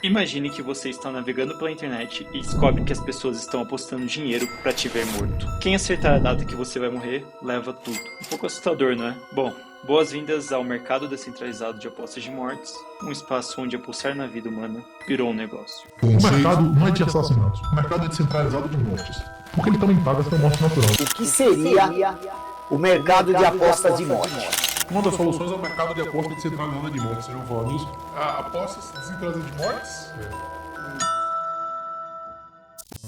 Imagine que você está navegando pela internet e descobre que as pessoas estão apostando dinheiro para te ver morto. Quem acertar a data que você vai morrer, leva tudo. Um pouco assustador, não é? Bom, boas-vindas ao mercado descentralizado de apostas de mortes, um espaço onde apostar na vida humana virou um negócio. O mercado não é de assassinatos, o mercado é descentralizado de mortes, porque ele também paga essa morte natural. O que seria o mercado de apostas de morte? Uma das soluções é o mercado de aposta descentralizado de mortes. Você não fala nisso? Apostas descentralizadas de mortes?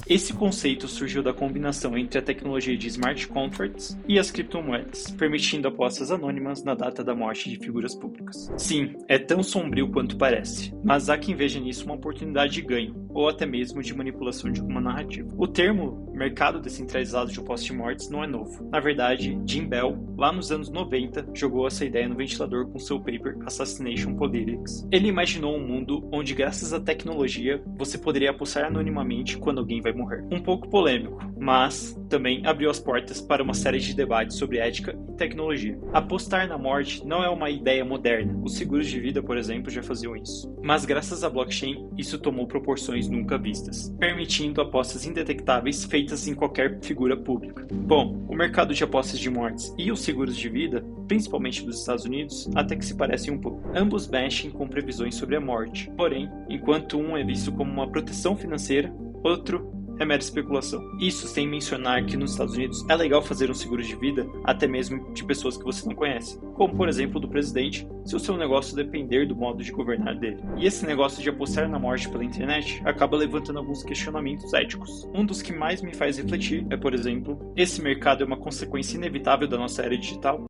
Esse conceito surgiu da combinação entre a tecnologia de smart contracts e as criptomoedas, permitindo apostas anônimas na data da morte de figuras públicas. Sim, é tão sombrio quanto parece, mas há quem veja nisso uma oportunidade de ganho, ou até mesmo de manipulação de uma narrativa. O termo mercado descentralizado de apostas de mortes não é novo. Na verdade, Jim Bell, lá nos anos 90, jogou essa ideia no ventilador com seu paper Assassination Politics. Ele imaginou um mundo onde, graças à tecnologia, você poderia apostar anonimamente quando alguém vai morrer. Um pouco polêmico, mas também abriu as portas para uma série de debates sobre ética e tecnologia. Apostar na morte não é uma ideia moderna. Os seguros de vida, por exemplo, já faziam isso. Mas graças à blockchain, isso tomou proporções nunca vistas, permitindo apostas indetectáveis feitas em qualquer figura pública. Bom, o mercado de apostas de mortes e os seguros de vida, principalmente dos Estados Unidos, até que se parecem um pouco. Ambos mexem com previsões sobre a morte. Porém, enquanto um é visto como uma proteção financeira, outro é mera especulação. Isso sem mencionar que nos Estados Unidos é legal fazer um seguro de vida até mesmo de pessoas que você não conhece, como por exemplo do presidente, se o seu negócio depender do modo de governar dele. E esse negócio de apostar na morte pela internet acaba levantando alguns questionamentos éticos. Um dos que mais me faz refletir é, por exemplo, esse mercado é uma consequência inevitável da nossa era digital?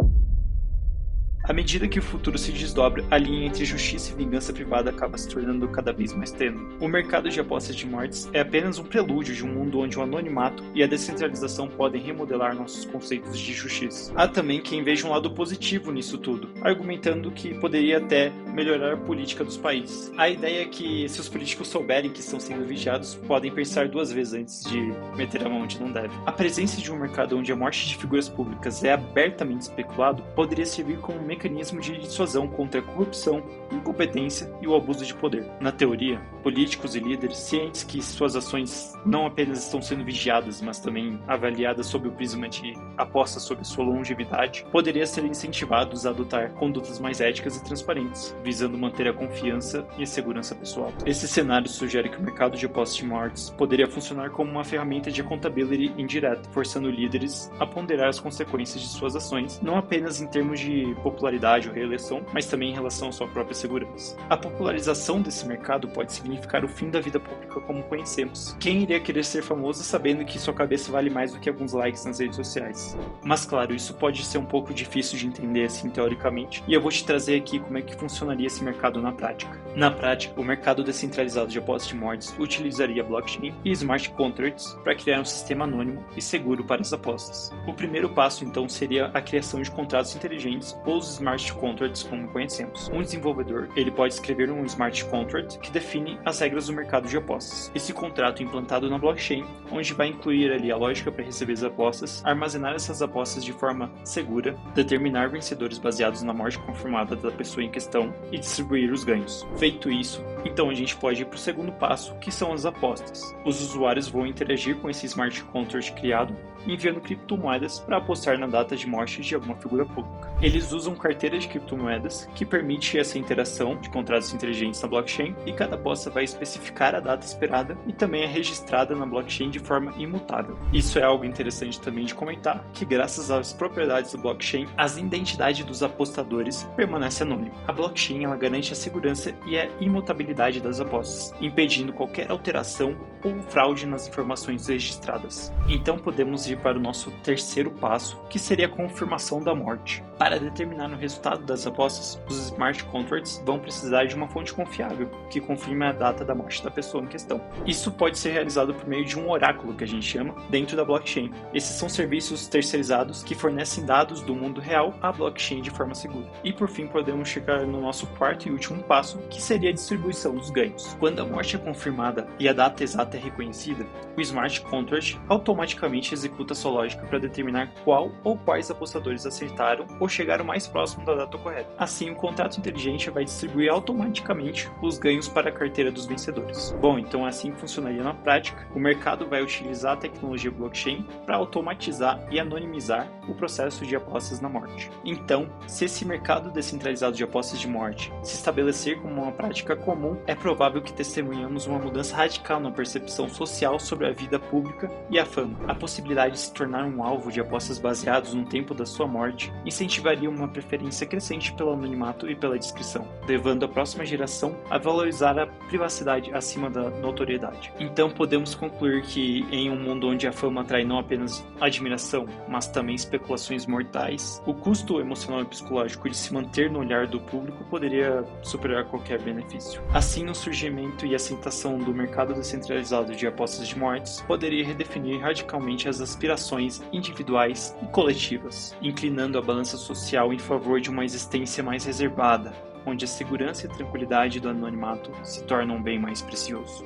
À medida que o futuro se desdobra, a linha entre justiça e vingança privada acaba se tornando cada vez mais tênue. O mercado de apostas de mortes é apenas um prelúdio de um mundo onde o anonimato e a descentralização podem remodelar nossos conceitos de justiça. Há também quem veja um lado positivo nisso tudo, argumentando que poderia até melhorar a política dos países. A ideia é que, se os políticos souberem que estão sendo vigiados, podem pensar duas vezes antes de meter a mão onde não deve. A presença de um mercado onde a morte de figuras públicas é abertamente especulado poderia servir como um mecanismo de dissuasão contra a corrupção, incompetência e o abuso de poder. Na teoria, políticos e líderes, cientes que suas ações não apenas estão sendo vigiadas, mas também avaliadas sob o prisma de apostas sobre sua longevidade, poderiam ser incentivados a adotar condutas mais éticas e transparentes, visando manter a confiança e a segurança pessoal. Esse cenário sugere que o mercado de apostas de mortes poderia funcionar como uma ferramenta de accountability indireta, forçando líderes a ponderar as consequências de suas ações, não apenas em termos de popularidade ou reeleição, mas também em relação à sua própria segurança. A popularização desse mercado pode significar o fim da vida pública como conhecemos. Quem iria querer ser famoso sabendo que sua cabeça vale mais do que alguns likes nas redes sociais? Mas claro, isso pode ser um pouco difícil de entender assim teoricamente, e eu vou te trazer aqui como é que funcionaria esse mercado na prática. Na prática, o mercado descentralizado de apostas de mortes utilizaria blockchain e smart contracts para criar um sistema anônimo e seguro para as apostas. O primeiro passo então seria a criação de contratos inteligentes ou os smart contracts como conhecemos. Um desenvolvedor, ele pode escrever um smart contract que define as regras do mercado de apostas. Esse contrato é implantado na blockchain, onde vai incluir ali a lógica para receber as apostas, armazenar essas apostas de forma segura, determinar vencedores baseados na morte confirmada da pessoa em questão e distribuir os ganhos. Feito isso, então a gente pode ir para o segundo passo, que são as apostas. Os usuários vão interagir com esse smart contract criado, enviando criptomoedas para apostar na data de morte de alguma figura pública. Eles usam carteira de criptomoedas que permite essa interação de contratos inteligentes na blockchain, e cada aposta vai especificar a data esperada e também é registrada na blockchain de forma imutável. Isso é algo interessante também de comentar, que graças às propriedades do blockchain, as identidades dos apostadores permanecem anônimas. A blockchain ela garante a segurança e a imutabilidade das apostas, impedindo qualquer alteração ou fraude nas informações registradas. Então podemos ir para o nosso terceiro passo, que seria a confirmação da morte. Para determinar o resultado das apostas, os smart contracts vão precisar de uma fonte confiável, que confirme a data da morte da pessoa em questão. Isso pode ser realizado por meio de um oráculo, que a gente chama, dentro da blockchain. Esses são serviços terceirizados que fornecem dados do mundo real à blockchain de forma segura. E por fim, podemos chegar no nosso quarto e último passo, que seria a distribuição dos ganhos. Quando a morte é confirmada e a data exata é reconhecida, o smart contract automaticamente executa conta sua lógica para determinar qual ou quais apostadores acertaram ou chegaram mais próximo da data correta. Assim, o contrato inteligente vai distribuir automaticamente os ganhos para a carteira dos vencedores. Bom, então assim funcionaria na prática. O mercado vai utilizar a tecnologia blockchain para automatizar e anonimizar o processo de apostas na morte. Então, se esse mercado descentralizado de apostas de morte se estabelecer como uma prática comum, é provável que testemunhamos uma mudança radical na percepção social sobre a vida pública e a fama. A possibilidade de se tornar um alvo de apostas baseados no tempo da sua morte incentivaria uma preferência crescente pelo anonimato e pela discrição, levando a próxima geração a valorizar a privacidade acima da notoriedade. Então podemos concluir que em um mundo onde a fama atrai não apenas admiração, mas também especulações mortais, o custo emocional e psicológico de se manter no olhar do público poderia superar qualquer benefício. Assim, o surgimento e aceitação do mercado descentralizado de apostas de mortes poderia redefinir radicalmente as aspirações individuais e coletivas, inclinando a balança social em favor de uma existência mais reservada, onde a segurança e a tranquilidade do anonimato se tornam um bem mais precioso.